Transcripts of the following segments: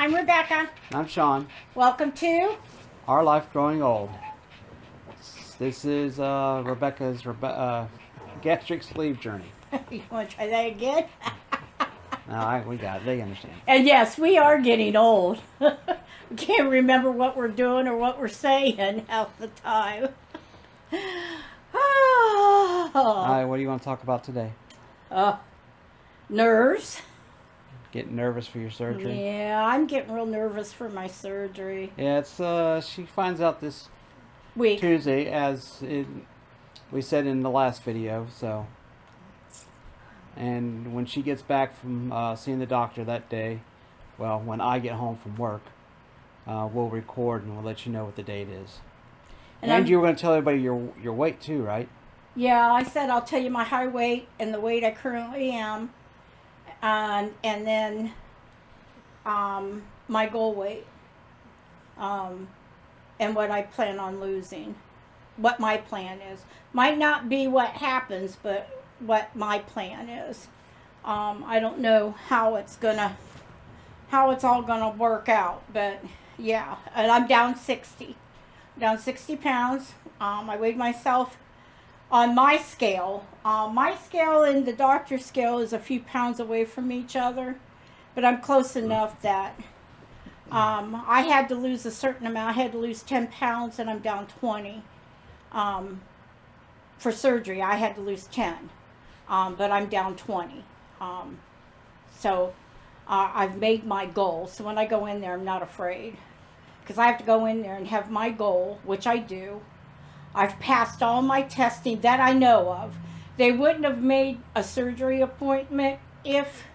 I'm Rebecca. I'm Sean. Welcome to Our Life Growing Old. This is Rebecca's gastric sleeve journey. You want to try that again? No, we got it. They understand. And yes, we are getting old. We can't remember what we're doing or what we're saying half the time. All right, what do you want to talk about today? Nerves. Getting nervous for your surgery? Yeah, I'm getting real nervous for my surgery. Yeah, it's she finds out this Week. Tuesday, we said in the last video. So, and when she gets back from seeing the doctor that day, well, when I get home from work, we'll record and we'll let you know what the date is. And you were going to tell everybody your weight too, right? Yeah, I said I'll tell you my high weight and the weight I currently am, and then my goal weight, and what I plan on losing, what my plan is. Might not be what happens, but what my plan is. I don't know how it's all gonna work out, but yeah. And I'm down 60 pounds. I weighed myself on my scale. My scale and the doctor's scale is a few pounds away from each other, but I'm close enough that I had to lose a certain amount. I had to lose 10 pounds, and I'm down 20. For surgery, I had to lose 10, but I'm down 20. So I've made my goal. So when I go in there, I'm not afraid, because I have to go in there and have my goal, which I do. I've passed all my testing that I know of. They wouldn't have made a surgery appointment if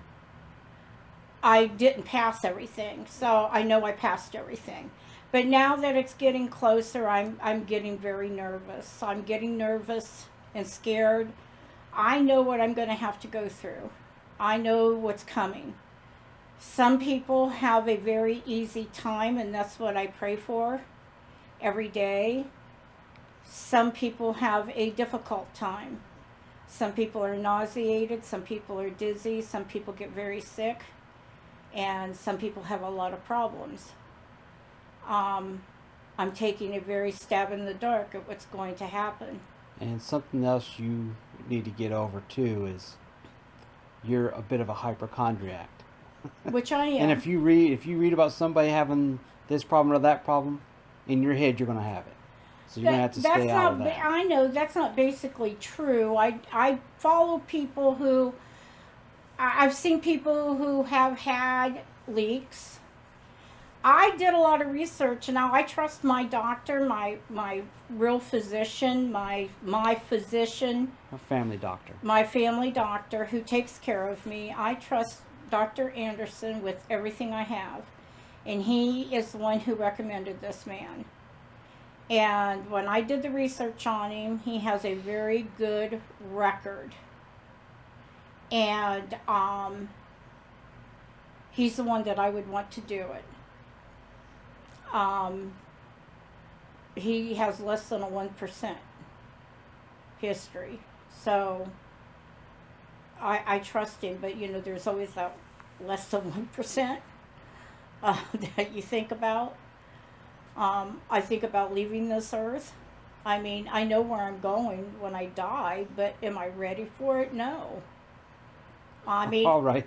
I didn't pass everything. So I know I passed everything. But now that it's getting closer, I'm getting very nervous. I'm getting nervous and scared. I know what I'm going to have to go through. I know what's coming. Some people have a very easy time, and that's what I pray for every day. Some people have a difficult time. Some people are nauseated, some people are dizzy, some people get very sick, and some people have a lot of problems. I'm taking a very stab in the dark at what's going to happen. And something else you need to get over too is you're a bit of a hypochondriac. Which I am. And if you read about somebody having this problem or that problem, in your head you're going to have it. So you're going to have to stay out of that. I know that's not basically true. I follow people who, I've seen people who have had leaks. I did a lot of research, and now I trust my doctor, my real physician, my physician. A family doctor. My family doctor who takes care of me. I trust Dr. Anderson with everything I have. And he is the one who recommended this man. And when I did the research on him, he has a very good record. And he's the one that I would want to do it. He has less than a 1% history. So I trust him, but you know, there's always that less than 1% that you think about. I think about leaving this earth. I mean, I know where I'm going when I die, but am I ready for it? No. I mean... All right.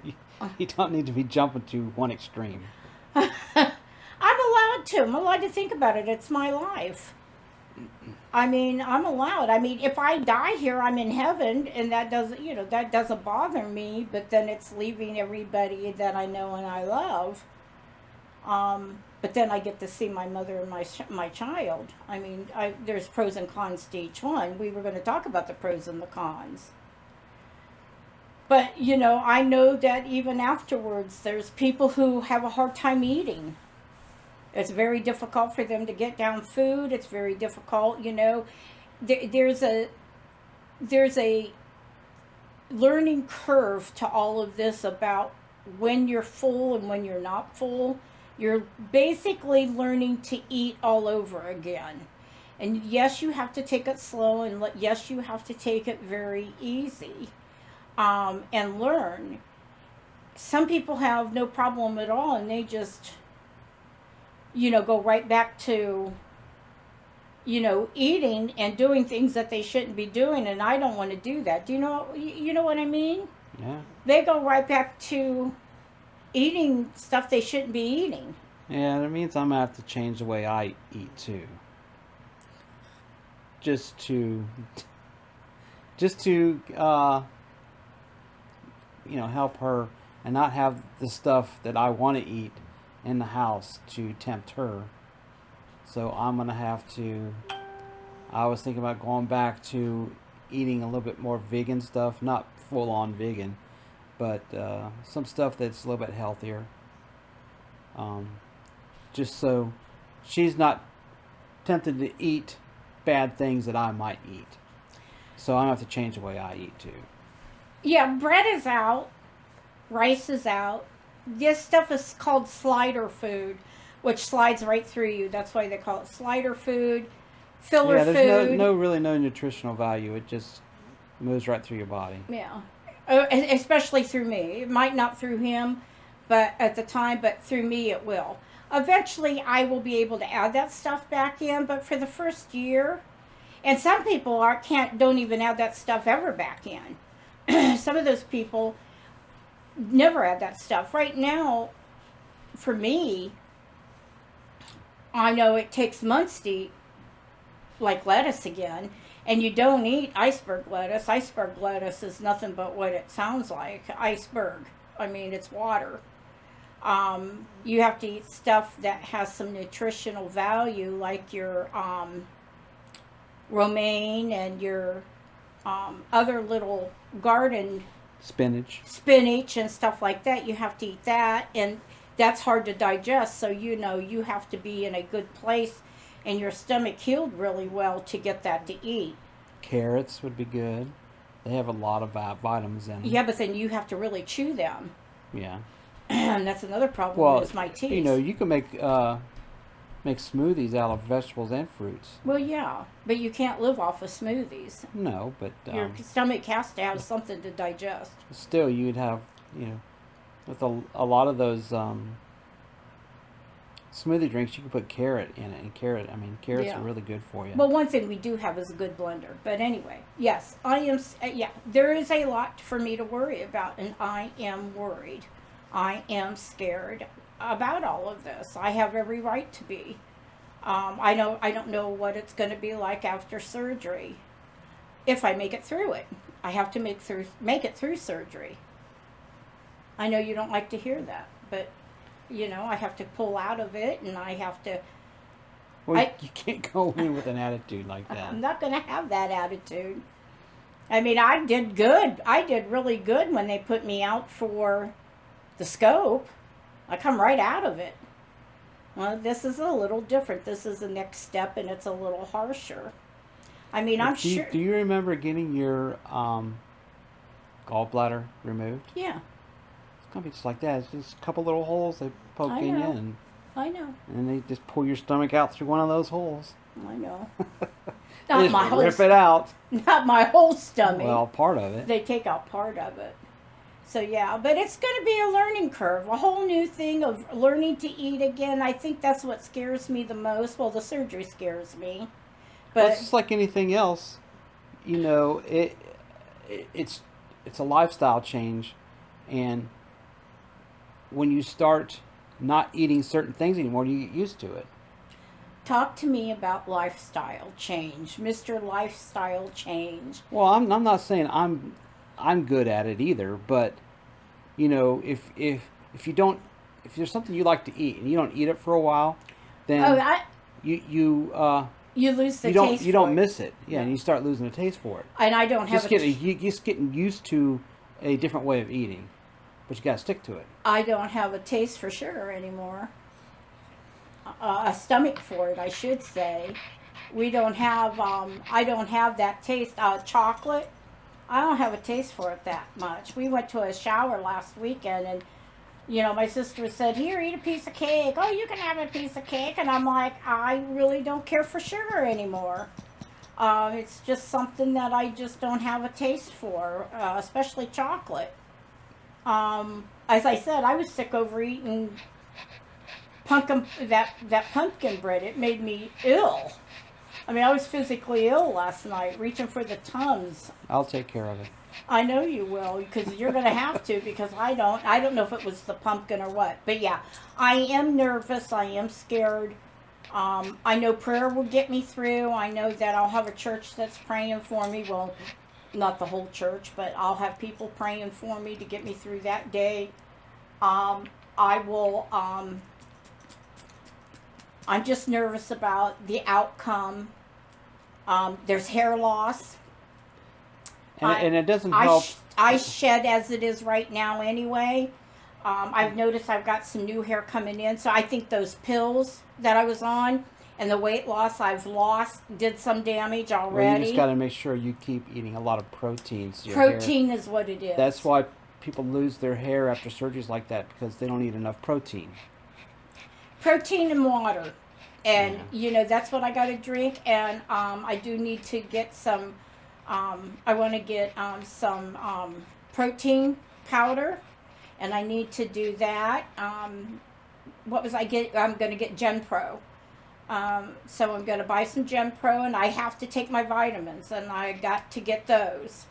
You don't need to be jumping to one extreme. I'm allowed to. I'm allowed to think about it. It's my life. I mean, I'm allowed. I mean, if I die here, I'm in heaven, and that doesn't, you know, that doesn't bother me, but then it's leaving everybody that I know and I love. But then I get to see my mother and my child. I mean, there's pros and cons to each one. We were going to talk about the pros and the cons. But, you know, I know that even afterwards, there's people who have a hard time eating. It's very difficult for them to get down food. It's very difficult, you know. There's a learning curve to all of this about when you're full and when you're not full. You're basically learning to eat all over again. And yes, you have to take it slow, and yes, you have to take it very easy, and learn. Some people have no problem at all, and they just go right back to, eating and doing things that they shouldn't be doing, and I don't want to do that. Do you know what I mean? Yeah. They go right back to eating stuff they shouldn't be eating. Yeah, that means I'm gonna have to change the way I eat too. Just to, help her and not have the stuff that I want to eat in the house to tempt her. So I'm gonna have to. I was thinking about going back to eating a little bit more vegan stuff, not full on vegan, but some stuff that's a little bit healthier. Just so she's not tempted to eat bad things that I might eat. So I'm gonna have to change the way I eat too. Yeah, bread is out, rice is out. This stuff is called slider food, which slides right through you. That's why they call it slider food, filler Yeah, there's food. no nutritional value. It just moves right through your body. Yeah, especially through me. It might not through him, but at the time, but through me it will. Eventually, I will be able to add that stuff back in, but for the first year, and some people don't even add that stuff ever back in. Some of those people never add that stuff. Right now, for me, I know it takes months to eat like lettuce again, and you don't eat iceberg lettuce. Iceberg lettuce is nothing but what it sounds like, iceberg. I mean, it's water. You have to eat stuff that has some nutritional value, like your romaine and your other little garden spinach and stuff like that. You have to eat that, and that's hard to digest. So you have to be in a good place and your stomach healed really well to get that to eat. Carrots would be good. They have a lot of vitamins in them. Yeah, but then you have to really chew them. Yeah. And that's another problem is my teeth. You can make smoothies out of vegetables and fruits. Well, yeah, but you can't live off of smoothies. No, but your stomach has to have something to digest. Still, you'd have, with a lot of those smoothie drinks, you can put carrot in it, and carrots are really good for you. Well, one thing we do have is a good blender. But anyway, yes, I am. There is a lot for me to worry about, and I am worried. I am scared about all of this. I have every right to be. I don't know what it's going to be like after surgery. If I make it through it, I have to make it through surgery. I know you don't like to hear that, but I have to pull out of it, and I have to. Well, you can't go in with an attitude like that. I'm not going to have that attitude. I mean, I did good. I did really good when they put me out for the scope. I come right out of it. Well, this is a little different. This is the next step, and it's a little harsher. I mean, I'm sure. Do you remember getting your gallbladder removed? Yeah. It's gonna be just like that. It's just a couple little holes they poke in you, and I know. And they just pull your stomach out through one of those holes. I know. Not my whole. Rip it out. Not my whole stomach. Well, part of it. They take out part of it. So yeah, but it's going to be a learning curve, a whole new thing of learning to eat again. I think that's what scares me the most. Well, the surgery scares me, but it's just like anything else. It's a lifestyle change, and when you start not eating certain things anymore, you get used to it. Talk to me about lifestyle change, Mr. Lifestyle Change. Well, I'm not saying I'm good at it either, but if there's something you like to eat and you don't eat it for a while, then you lose the taste. You don't miss it, and you start losing the taste for it. And I don't have you're just getting used to a different way of eating, but you got to stick to it. I don't have a taste for sugar anymore. A stomach for it, I should say. We don't have. I don't have that taste. Chocolate. I don't have a taste for it that much. We went to a shower last weekend, and my sister said, "Here, eat a piece of cake." "Oh, you can have a piece of cake," and I'm like, I really don't care for sugar anymore. It's just something that I just don't have a taste for, especially chocolate. As I said, I was sick over eating that pumpkin bread, it made me ill. I mean, I was physically ill last night, reaching for the Tums. I'll take care of it. I know you will, because you're going to have to, because I don't know if it was the pumpkin or what. But yeah, I am nervous. I am scared. I know prayer will get me through. I know that I'll have a church that's praying for me. Well, not the whole church, but I'll have people praying for me to get me through that day. I will, I'm just nervous about the outcome. There's hair loss. And it doesn't help. I shed as it is right now anyway. I've noticed I've got some new hair coming in. So I think those pills that I was on and the weight loss I've lost did some damage already. Well, you just got to make sure you keep eating a lot of proteins. Protein is what it is. That's why people lose their hair after surgeries like that, because they don't eat enough protein. Protein and water. And, you know, that's what I got to drink. And I do need to get some, I want to get some protein powder. And I need to do that. What was I get? I'm going to get Gen Pro. So I'm going to buy some Gen Pro, and I have to take my vitamins, and I got to get those.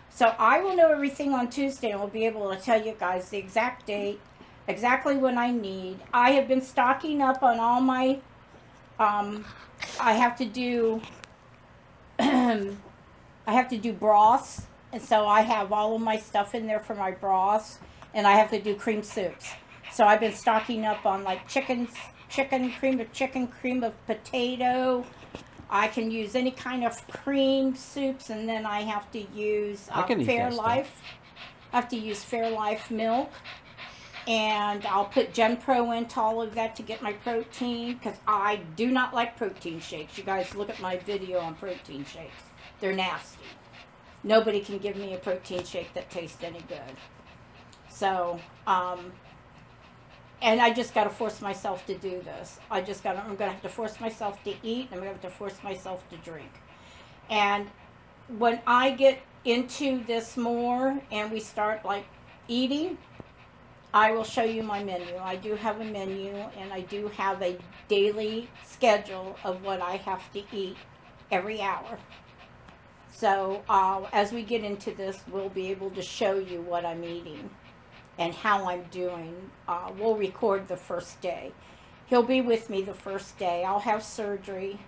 So I will know everything on Tuesday, and we'll be able to tell you guys the exact date, exactly what I need. I have been stocking up on all my, I have to do, I have to do broths, and so I have all of my stuff in there for my broths, and I have to do cream soups. So I've been stocking up on like chicken, cream of potato. I can use any kind of cream soups, and then I have to use Fairlife. I have to use Fairlife milk, and I'll put Gen Pro into all of that to get my protein, because I do not like protein shakes. You guys look at my video on protein shakes. They're nasty. Nobody can give me a protein shake that tastes any good. So, and I just got to force myself to do this. I'm going to have to force myself to eat. I'm going to have to force myself to drink. And when I get into this more and we start like eating, I will show you my menu. I do have a menu, and I do have a daily schedule of what I have to eat every hour. So as we get into this, we'll be able to show you what I'm eating and how I'm doing. We'll record the first day. He'll be with me the first day. I'll have surgery.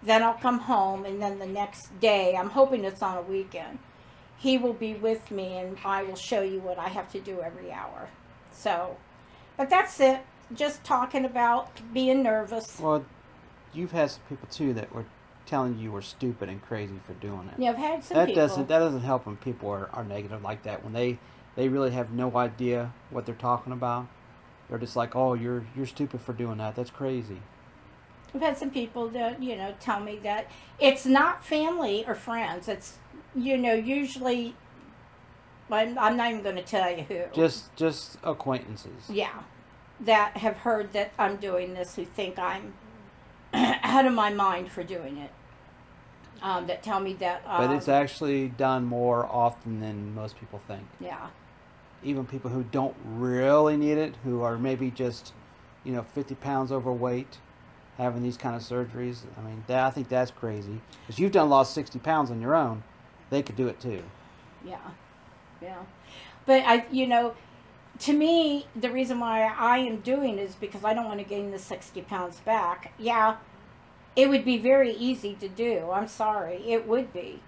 Then I'll come home, and then the next day, I'm hoping it's on a weekend, he will be with me, and I will show you what I have to do every hour. So, but that's it. Just talking about being nervous. Well, you've had some people too that were telling you were stupid and crazy for doing it. Yeah, I've had some people. That doesn't help when people are negative like that. When they really have no idea what they're talking about. They're just like, oh, you're stupid for doing that. That's crazy. I've had some people that, you know, tell me that it's not family or friends. It's, you know, usually, I'm not even going to tell you who. Just acquaintances. Yeah. That have heard that I'm doing this, who think I'm out of my mind for doing it. That tell me that. But it's actually done more often than most people think. Yeah. Even people who don't really need it, who are maybe just, 50 pounds overweight, having these kind of surgeries. I mean, I think that's crazy. Because you've lost 60 pounds on your own. They could do it too. Yeah. Yeah. But, to me, the reason why I am doing it is because I don't want to gain the 60 pounds back. Yeah, it would be very easy to do. I'm sorry. It would be.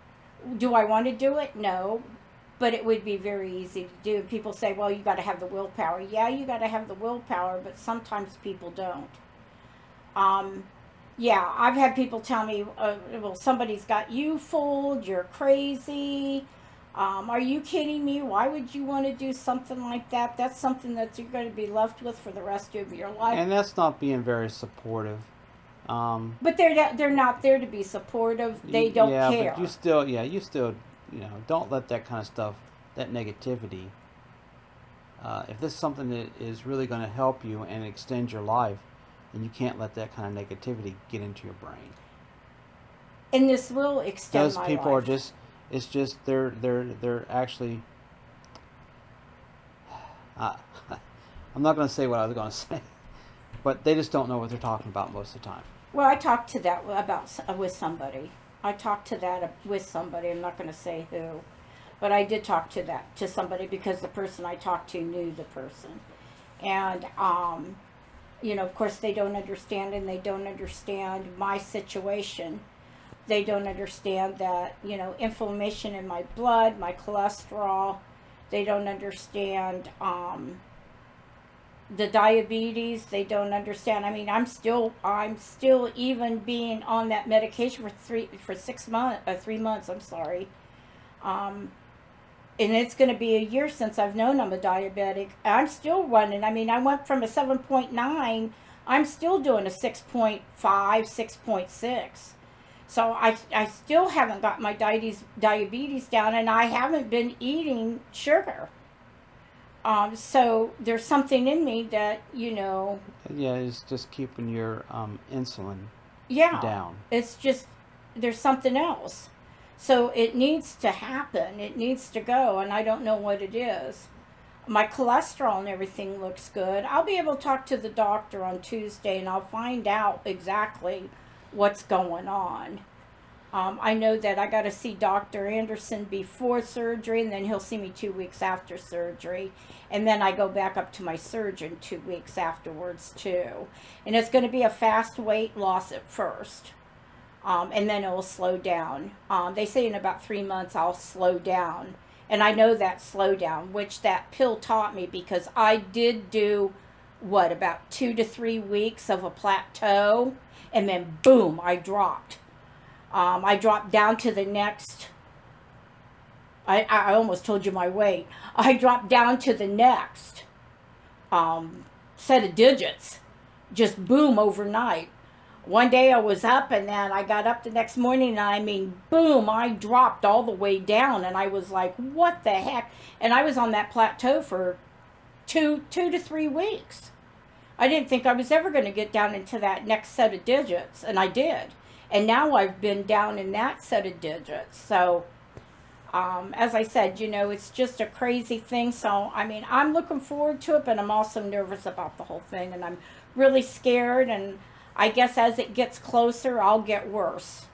Do I want to do it? No. But it would be very easy to do. People say, well, you got to have the willpower. Yeah, you got to have the willpower, but sometimes people don't. Yeah, I've had people tell me, well, somebody's got you fooled, you're crazy. Are you kidding me? Why would you want to do something like that? That's something that you're going to be left with for the rest of your life. And that's not being very supportive. But they're not there to be supportive. They don't care. But you still, don't let that kind of stuff, that negativity, if this is something that is really going to help you and extend your life, then you can't let that kind of negativity get into your brain. And this will extend my life. Those people are just, it's just, they're actually, I'm not going to say what I was going to say. but they just don't know what they're talking about most of the time. Well, I talked to that with somebody. I talked to that with somebody. I'm not going to say who, but I did talk to somebody because the person I talked to knew the person, and you know, of course, they don't understand, and they don't understand my situation. They don't understand that, you know, inflammation in my blood, my cholesterol. They don't understand the diabetes. They don't understand. I mean, I'm still even being on that medication for 3 months. I'm sorry. And it's going to be a year since I've known I'm a diabetic. I'm still running. I mean, I went from a 7.9. I'm still doing a 6.5, 6.6. So I still haven't got my diabetes down, and I haven't been eating sugar. So there's something in me that, you know. Yeah, it's just keeping your insulin down. It's just, there's something else. So it needs to happen. It needs to go, and I don't know what it is. My cholesterol and everything looks good. I'll be able to talk to the doctor on Tuesday, and I'll find out exactly what's going on. I know that I got to see Dr. Anderson before surgery, and then he'll see me 2 weeks after surgery. And then I go back up to my surgeon 2 weeks afterwards, too. And it's going to be a fast weight loss at first. And then it will slow down. They say in about 3 months I'll slow down. And I know that slow down, which that pill taught me, because I did do, about 2 to 3 weeks of a plateau. And then, boom, I dropped. I dropped down to the next, I almost told you my weight. I dropped down to the next set of digits. Just boom, overnight. One day I was up, and then I got up the next morning, and I mean, boom, I dropped all the way down, and I was like, what the heck? And I was on that plateau for 2 to 3 weeks. I didn't think I was ever going to get down into that next set of digits, and I did. And now I've been down in that set of digits. So, as I said, you know, it's just a crazy thing. So, I mean, I'm looking forward to it, but I'm also nervous about the whole thing, and I'm really scared, and I guess as it gets closer, I'll get worse.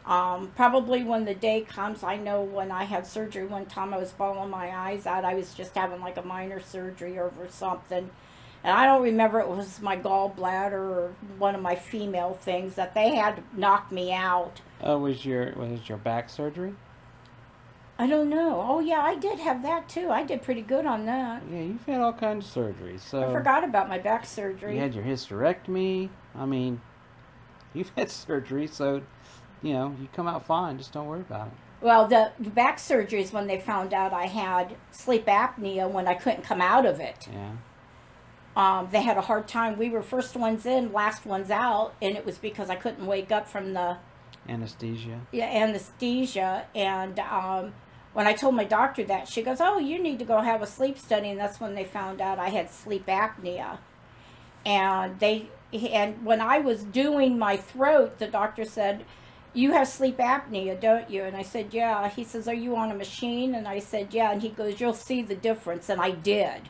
Probably when the day comes. I know when I had surgery one time, I was bawling my eyes out. I was just having like a minor surgery over something. And I don't remember, it was my gallbladder or one of my female things that they had to knock me out. Was it your back surgery? I don't know. Oh yeah, I did have that too. I did pretty good on that. Yeah, you've had all kinds of surgeries. So I forgot about my back surgery. You had your hysterectomy. I mean, you've had surgery, so, you know, you come out fine. Just don't worry about it. Well, the back surgery is when they found out I had sleep apnea when I couldn't come out of it. Yeah. They had a hard time. We were first ones in, last ones out, and it was because I couldn't wake up from the anesthesia. Yeah, anesthesia. And when I told my doctor that, she goes, "Oh, you need to go have a sleep study." And that's when they found out I had sleep apnea. And when I was doing my throat, the doctor said, "You have sleep apnea, don't you?" And I said, "Yeah." He says, "Are you on a machine?" And I said, "Yeah." And he goes, "You'll see the difference." And I did.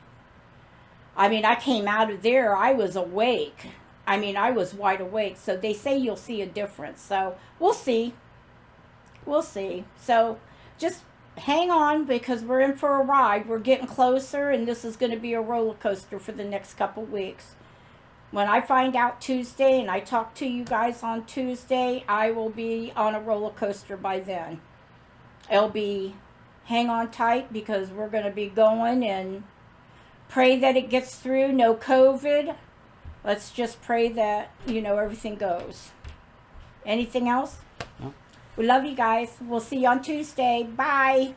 I mean, I came out of there, I was awake. I mean, I was wide awake. So they say you'll see a difference. So we'll see. We'll see. So just hang on, because we're in for a ride. We're getting closer, and this is going to be a roller coaster for the next couple weeks. When I find out Tuesday and I talk to you guys on Tuesday, I will be on a roller coaster by then. It'll be hang on tight, because we're going to be going, and pray that it gets through. No COVID. Let's just pray that, everything goes. Anything else? No. We love you guys. We'll see you on Tuesday. Bye.